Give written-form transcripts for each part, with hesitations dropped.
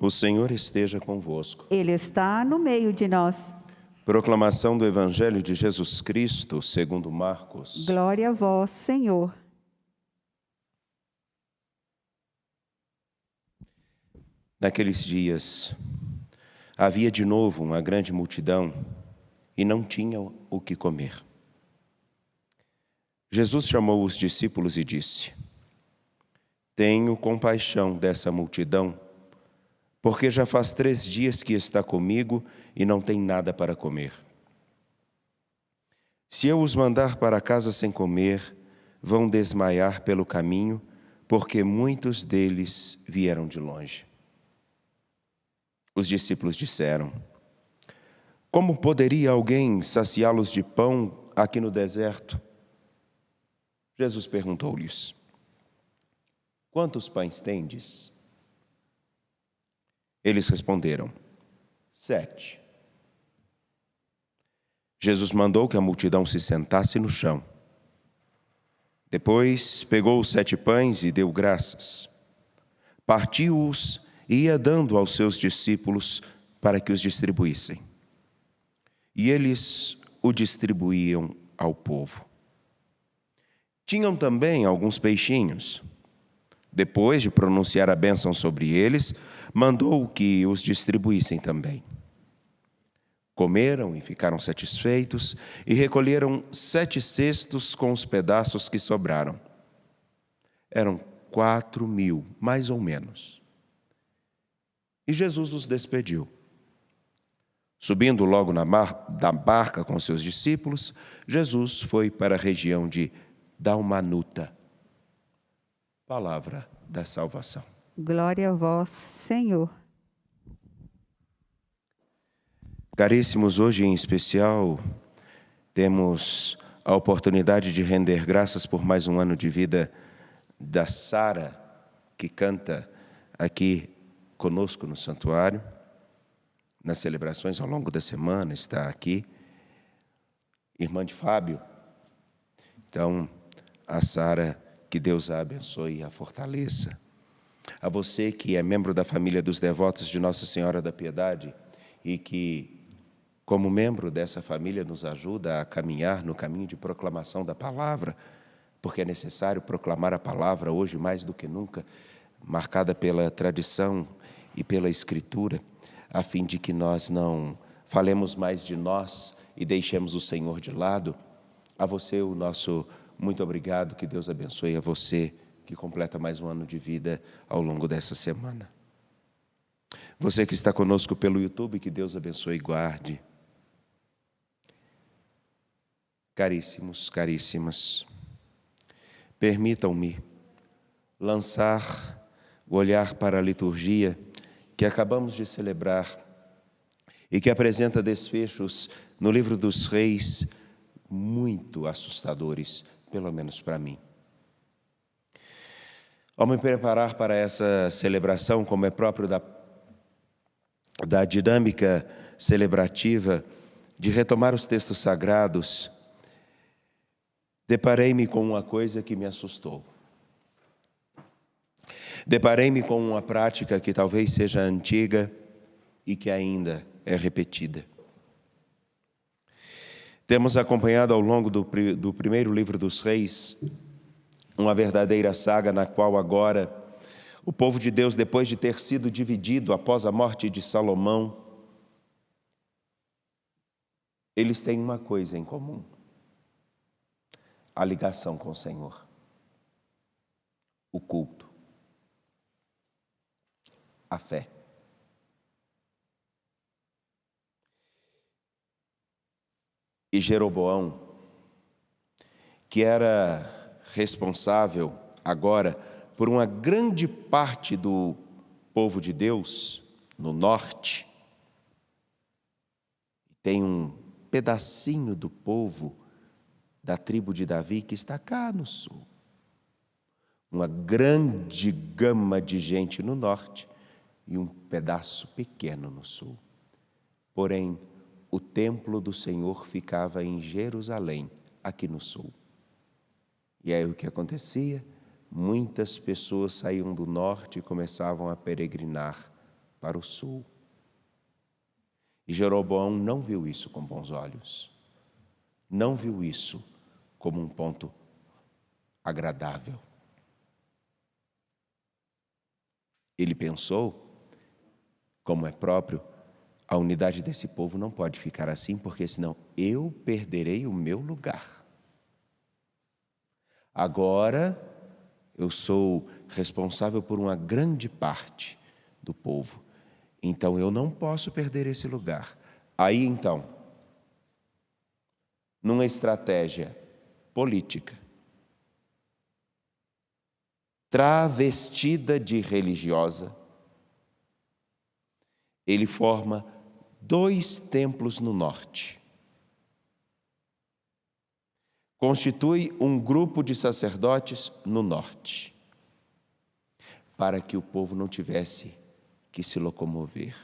O Senhor esteja convosco. Ele está no meio de nós. Proclamação do Evangelho de Jesus Cristo, segundo Marcos. Glória a vós, Senhor. Naqueles dias, havia de novo uma grande multidão e não tinham o que comer. Jesus chamou os discípulos e disse: Tenho compaixão dessa multidão, porque já faz 3 dias que está comigo e não tem nada para comer. Se eu os mandar para casa sem comer, vão desmaiar pelo caminho, porque muitos deles vieram de longe. Os discípulos disseram: Como poderia alguém saciá-los de pão aqui no deserto? Jesus perguntou-lhes: Quantos pães tendes? Eles responderam: 7. Jesus mandou que a multidão se sentasse no chão. Depois pegou os 7 pães e deu graças. Partiu-os e ia dando aos seus discípulos para que os distribuíssem. E eles o distribuíam ao povo. Tinham também alguns peixinhos. Depois de pronunciar a bênção sobre eles, mandou que os distribuíssem também. Comeram e ficaram satisfeitos e recolheram 7 cestos com os pedaços que sobraram. Eram 4.000, mais ou menos. E Jesus os despediu. Subindo logo da barca com seus discípulos, Jesus foi para a região de Dalmanuta. Palavra da salvação. Glória a vós, Senhor. Caríssimos, hoje em especial, temos a oportunidade de render graças por mais um ano de vida da Sara, que canta aqui conosco no santuário, nas celebrações ao longo da semana, está aqui, irmã de Fábio. Então, a Sara, que Deus a abençoe e a fortaleça. A você que é membro da família dos devotos de Nossa Senhora da Piedade e que, como membro dessa família, nos ajuda a caminhar no caminho de proclamação da palavra, porque é necessário proclamar a palavra hoje mais do que nunca, marcada pela tradição e pela Escritura, a fim de que nós não falemos mais de nós e deixemos o Senhor de lado. A você, o nosso muito obrigado, que Deus abençoe a você que completa mais um ano de vida ao longo dessa semana. Você que está conosco pelo YouTube, que Deus abençoe e guarde. Caríssimos, caríssimas, permitam-me lançar o olhar para a liturgia que acabamos de celebrar e que apresenta desfechos no livro dos Reis muito assustadores, pelo menos para mim. Ao me preparar para essa celebração, como é próprio da dinâmica celebrativa, de retomar os textos sagrados, deparei-me com uma coisa que me assustou. Deparei-me com uma prática que talvez seja antiga e que ainda é repetida. Temos acompanhado ao longo do primeiro livro dos Reis uma verdadeira saga na qual agora o povo de Deus, depois de ter sido dividido após a morte de Salomão, eles têm uma coisa em comum: a ligação com o Senhor, o culto, a fé. E Jeroboão, que era responsável agora por uma grande parte do povo de Deus no norte, tem um pedacinho do povo da tribo de Davi que está cá no sul. Uma grande gama de gente no norte e um pedaço pequeno no sul. Porém, o templo do Senhor ficava em Jerusalém, aqui no sul. E aí o que acontecia? Muitas pessoas saíam do norte e começavam a peregrinar para o sul. E Jeroboão não viu isso com bons olhos. Não viu isso como um ponto agradável. Ele pensou, como é próprio, a unidade desse povo não pode ficar assim, porque senão eu perderei o meu lugar. Agora eu sou responsável por uma grande parte do povo, então eu não posso perder esse lugar. Aí então, numa estratégia política, travestida de religiosa, ele forma 2 templos no norte. Constitui um grupo de sacerdotes no norte, para que o povo não tivesse que se locomover.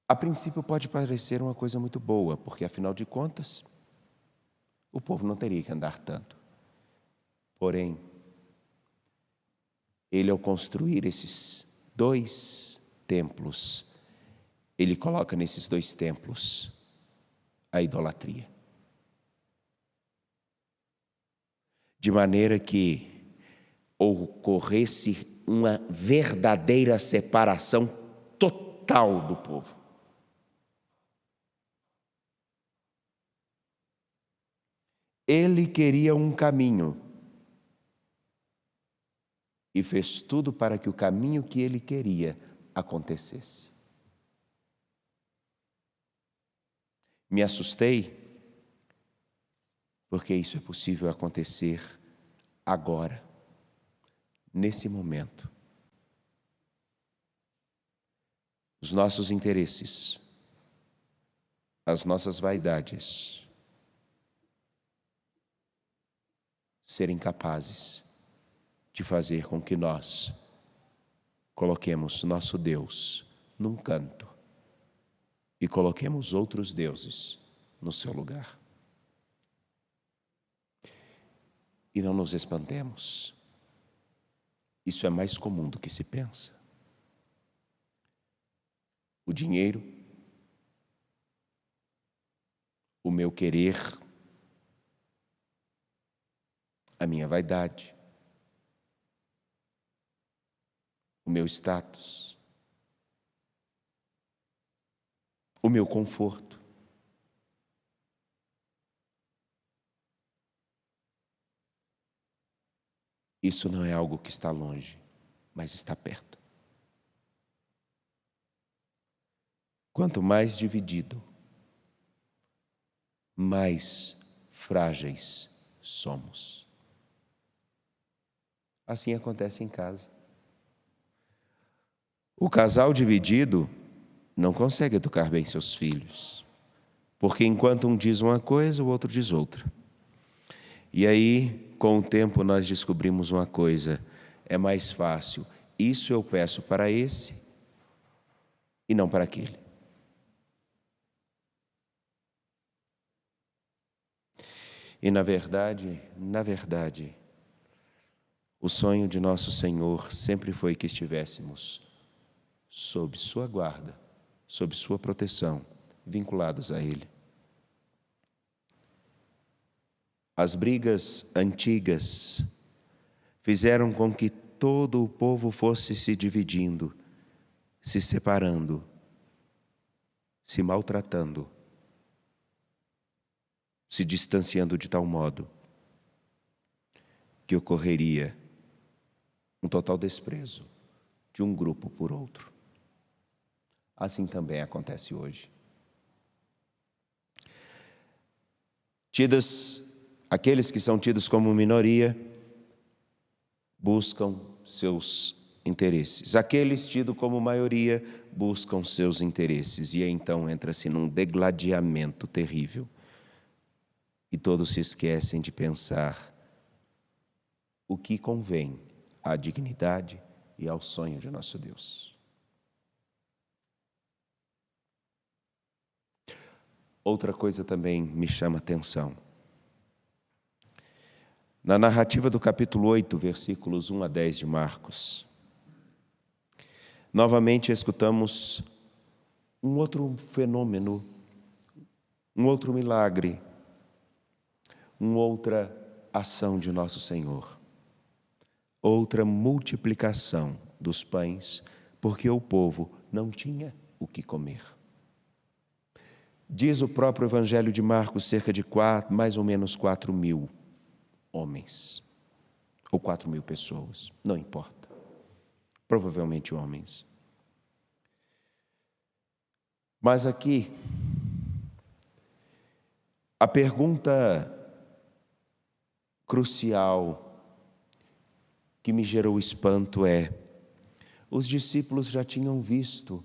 A princípio pode parecer uma coisa muito boa, porque afinal de contas, o povo não teria que andar tanto. Porém, ele ao construir esses 2 templos, ele coloca nesses 2 templos a idolatria. De maneira que ocorresse uma verdadeira separação total do povo. Ele queria um caminho e fez tudo para que o caminho que ele queria acontecesse. Me assustei, porque isso é possível acontecer agora, nesse momento. Os nossos interesses, as nossas vaidades, serem capazes de fazer com que nós coloquemos nosso Deus num canto e coloquemos outros deuses no seu lugar. E não nos espantemos. Isso é mais comum do que se pensa. O dinheiro, o meu querer, a minha vaidade, o meu status, o meu conforto. Isso não é algo que está longe, mas está perto. Quanto mais dividido, mais frágeis somos. Assim acontece em casa. O casal dividido não consegue educar bem seus filhos, porque enquanto um diz uma coisa, o outro diz outra. E aí, com o tempo, nós descobrimos uma coisa: é mais fácil, isso eu peço para esse e não para aquele. E na verdade, o sonho de nosso Senhor sempre foi que estivéssemos sob sua guarda, sob sua proteção, vinculados a Ele. As brigas antigas fizeram com que todo o povo fosse se dividindo, se separando, se maltratando, se distanciando de tal modo que ocorreria um total desprezo de um grupo por outro. Assim também acontece hoje. Aqueles que são tidos como minoria buscam seus interesses. Aqueles tidos como maioria buscam seus interesses. E aí, então entra-se num degladiamento terrível. E todos se esquecem de pensar o que convém à dignidade e ao sonho de nosso Deus. Outra coisa também me chama a atenção. Na narrativa do capítulo 8, versículos 1 a 10 de Marcos, novamente escutamos um outro fenômeno, um outro milagre, uma outra ação de nosso Senhor, outra multiplicação dos pães, porque o povo não tinha o que comer. Diz o próprio Evangelho de Marcos, cerca de mais ou menos 4.000 homens, ou 4.000 pessoas, não importa, provavelmente homens. Mas aqui, a pergunta crucial que me gerou espanto é: os discípulos já tinham visto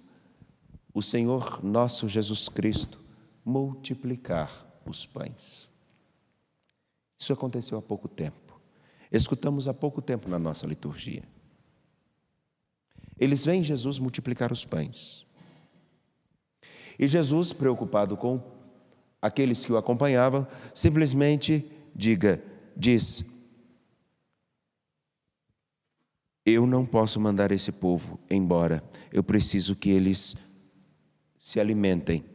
o Senhor nosso Jesus Cristo multiplicar os pães. Isso aconteceu há pouco tempo. Escutamos há pouco tempo na nossa liturgia. Eles veem Jesus multiplicar os pães. E Jesus, preocupado com aqueles que o acompanhavam, simplesmente diz: eu não posso mandar esse povo embora, eu preciso que eles se alimentem.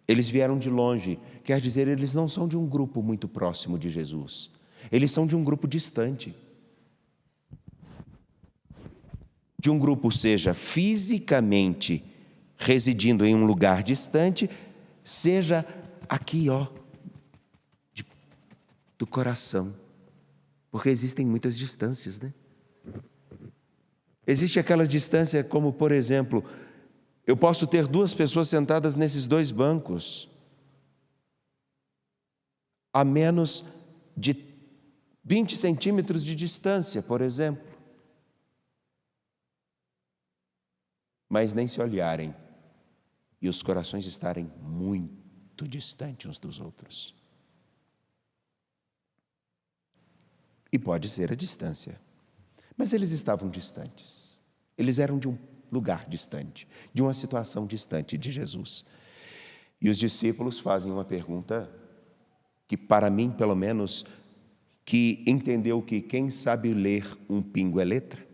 Eles vieram de longe, quer dizer, eles não são de um grupo muito próximo de Jesus, eles são de um grupo distante. De um grupo, seja fisicamente residindo em um lugar distante, seja aqui, do coração, porque existem muitas distâncias, né? Existe aquela distância como, por exemplo, eu posso ter 2 pessoas sentadas nesses 2 bancos, a menos de 20 centímetros de distância, por exemplo, mas nem se olharem e os corações estarem muito distantes uns dos outros. E pode ser a distância, mas eles estavam distantes, eles eram de um lugar distante, de uma situação distante de Jesus. E os discípulos fazem uma pergunta que, para mim, pelo menos, que entendeu que quem sabe ler um pingo é letra.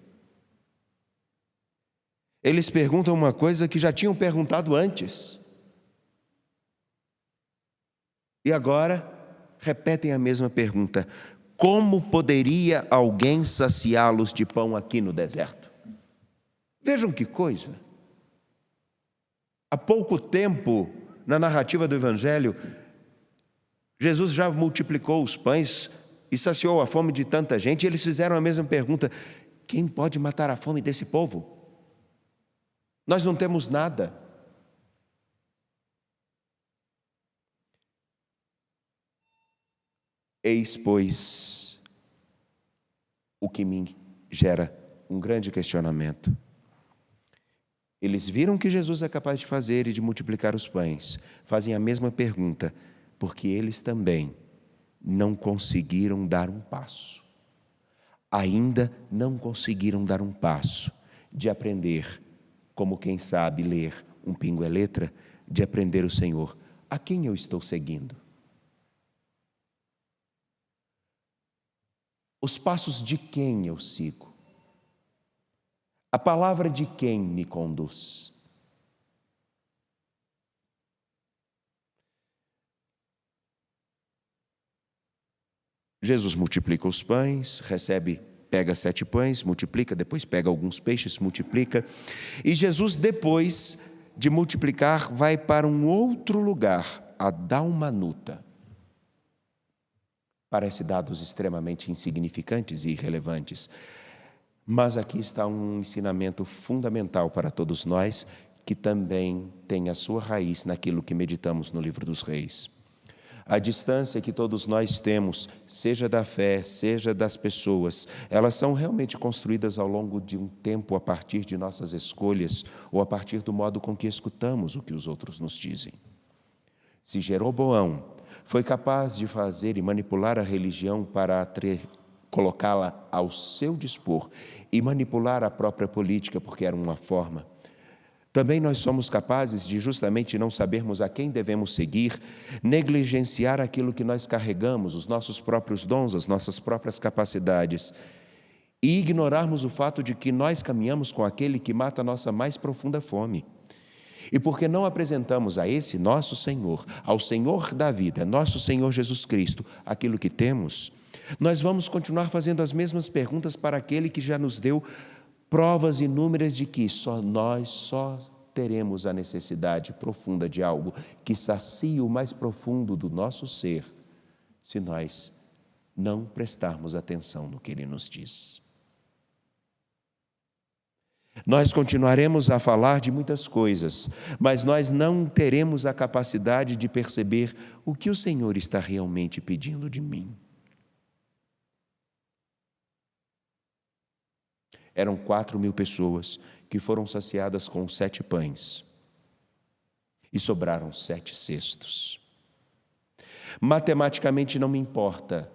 Eles perguntam uma coisa que já tinham perguntado antes. E agora repetem a mesma pergunta: como poderia alguém saciá-los de pão aqui no deserto? Vejam que coisa. Há pouco tempo, na narrativa do Evangelho, Jesus já multiplicou os pães e saciou a fome de tanta gente, e eles fizeram a mesma pergunta: quem pode matar a fome desse povo? Nós não temos nada. Eis, pois, o que me gera um grande questionamento. Eles viram que Jesus é capaz de fazer e de multiplicar os pães. Fazem a mesma pergunta, porque eles também não conseguiram dar um passo. Ainda não conseguiram dar um passo de aprender, como quem sabe ler um pingo é letra, de aprender o Senhor. A quem eu estou seguindo? Os passos de quem eu sigo? A palavra de quem me conduz? Jesus multiplica os pães, pega 7 pães, multiplica, depois pega alguns peixes, multiplica. E Jesus, depois de multiplicar, vai para um outro lugar, a Dalmanuta. Parece dados extremamente insignificantes e irrelevantes. Mas aqui está um ensinamento fundamental para todos nós, que também tem a sua raiz naquilo que meditamos no Livro dos Reis. A distância que todos nós temos, seja da fé, seja das pessoas, elas são realmente construídas ao longo de um tempo a partir de nossas escolhas ou a partir do modo com que escutamos o que os outros nos dizem. Se Jeroboão foi capaz de fazer e manipular a religião para colocá-la ao seu dispor e manipular a própria política, porque era uma forma, também nós somos capazes de justamente não sabermos a quem devemos seguir, negligenciar aquilo que nós carregamos, os nossos próprios dons, as nossas próprias capacidades, e ignorarmos o fato de que nós caminhamos com aquele que mata a nossa mais profunda fome. E porque não apresentamos a esse nosso Senhor, ao Senhor da vida, nosso Senhor Jesus Cristo, aquilo que temos, nós vamos continuar fazendo as mesmas perguntas para aquele que já nos deu provas inúmeras de que nós teremos a necessidade profunda de algo que sacie o mais profundo do nosso ser, se nós não prestarmos atenção no que Ele nos diz. Nós continuaremos a falar de muitas coisas, mas nós não teremos a capacidade de perceber o que o Senhor está realmente pedindo de mim. Eram 4.000 pessoas que foram saciadas com 7 pães e sobraram 7 cestos. Matematicamente não me importa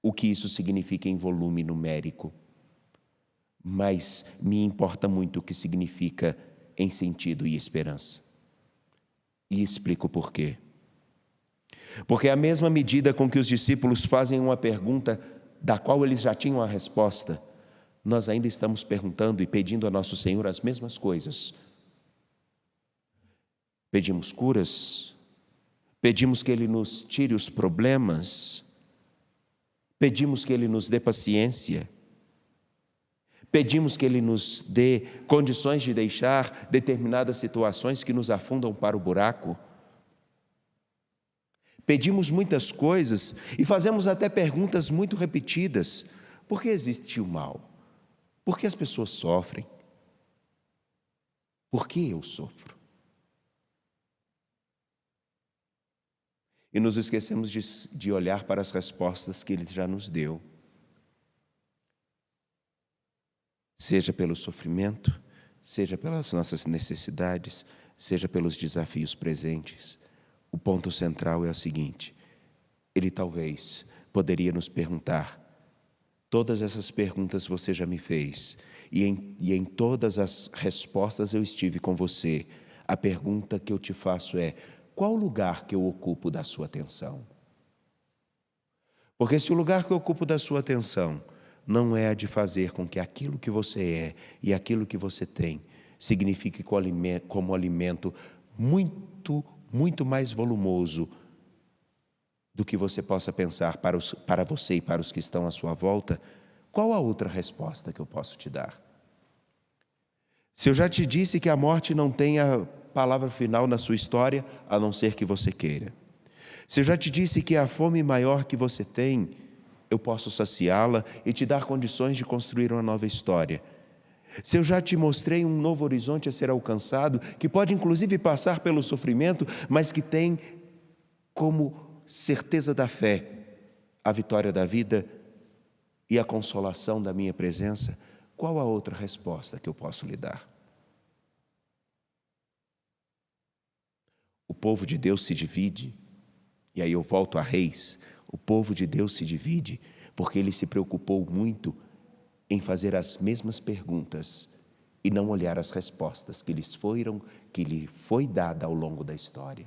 o que isso significa em volume numérico, mas me importa muito o que significa em sentido e esperança. E explico por quê. Porque a mesma medida com que os discípulos fazem uma pergunta da qual eles já tinham a resposta, nós ainda estamos perguntando e pedindo a nosso Senhor as mesmas coisas. Pedimos curas, pedimos que Ele nos tire os problemas, pedimos que Ele nos dê paciência, pedimos que Ele nos dê condições de deixar determinadas situações que nos afundam para o buraco. Pedimos muitas coisas e fazemos até perguntas muito repetidas. Por que existe o mal? Por que as pessoas sofrem? Por que eu sofro? E nos esquecemos de olhar para as respostas que Ele já nos deu. Seja pelo sofrimento, seja pelas nossas necessidades, seja pelos desafios presentes. O ponto central é o seguinte: Ele talvez poderia nos perguntar: todas essas perguntas você já me fez, e em todas as respostas eu estive com você. A pergunta que eu te faço é: qual o lugar que eu ocupo da sua atenção? Porque se o lugar que eu ocupo da sua atenção não é a de fazer com que aquilo que você é e aquilo que você tem signifique como alimento muito, muito mais volumoso do que você possa pensar para você e para os que estão à sua volta, qual a outra resposta que eu posso te dar? Se eu já te disse que a morte não tem a palavra final na sua história, a não ser que você queira. Se eu já te disse que a fome maior que você tem, eu posso saciá-la e te dar condições de construir uma nova história. Se eu já te mostrei um novo horizonte a ser alcançado, que pode inclusive passar pelo sofrimento, mas que tem como certeza da fé a vitória da vida e a consolação da minha presença, qual a outra resposta que eu posso lhe dar? O povo de Deus se divide, e aí eu volto a Reis. O povo de Deus se divide porque ele se preocupou muito em fazer as mesmas perguntas e não olhar as respostas que lhe foi dada ao longo da história.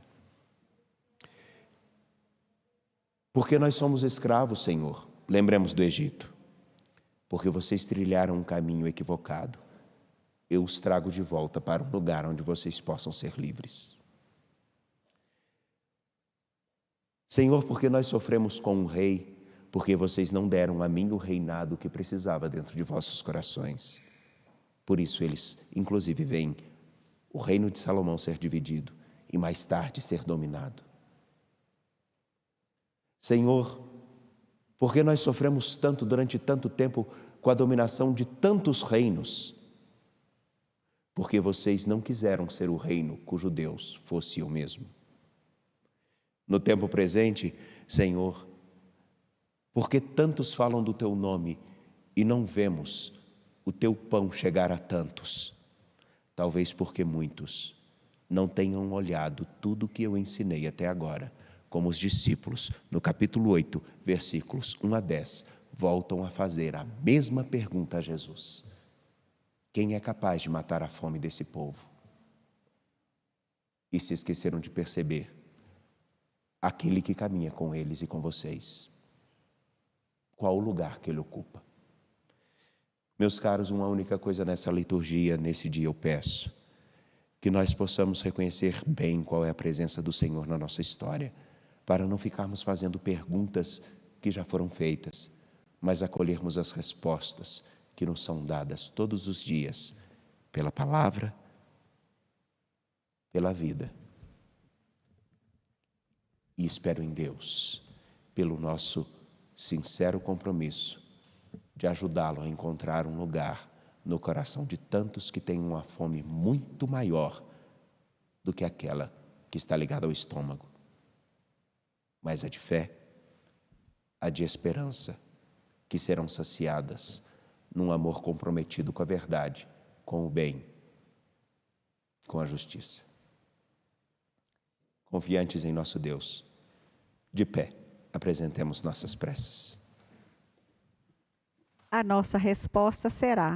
Porque nós somos escravos, Senhor, lembremos do Egito. Porque vocês trilharam um caminho equivocado, eu os trago de volta para um lugar onde vocês possam ser livres. Senhor, porque nós sofremos com um rei, porque vocês não deram a mim o reinado que precisava dentro de vossos corações. Por isso eles, inclusive, veem o reino de Salomão ser dividido e mais tarde ser dominado. Senhor, porque nós sofremos tanto durante tanto tempo com a dominação de tantos reinos, porque vocês não quiseram ser o reino cujo Deus fosse eu mesmo. No tempo presente, Senhor, porque tantos falam do Teu nome e não vemos o Teu pão chegar a tantos? Talvez porque muitos não tenham olhado tudo o que eu ensinei até agora, como os discípulos, no capítulo 8, versículos 1 a 10, voltam a fazer a mesma pergunta a Jesus: quem é capaz de matar a fome desse povo? E se esqueceram de perceber aquele que caminha com eles e com vocês. Qual o lugar que ele ocupa? Meus caros, uma única coisa nessa liturgia, nesse dia eu peço: que nós possamos reconhecer bem qual é a presença do Senhor na nossa história, para não ficarmos fazendo perguntas que já foram feitas, mas acolhermos as respostas que nos são dadas todos os dias, pela palavra, pela vida. E espero em Deus, pelo nosso sincero compromisso de ajudá-lo a encontrar um lugar no coração de tantos que têm uma fome muito maior do que aquela que está ligada ao estômago. Mas a de fé, a de esperança, que serão saciadas num amor comprometido com a verdade, com o bem, com a justiça. Confiantes em nosso Deus, de pé, apresentemos nossas preces. A nossa resposta será: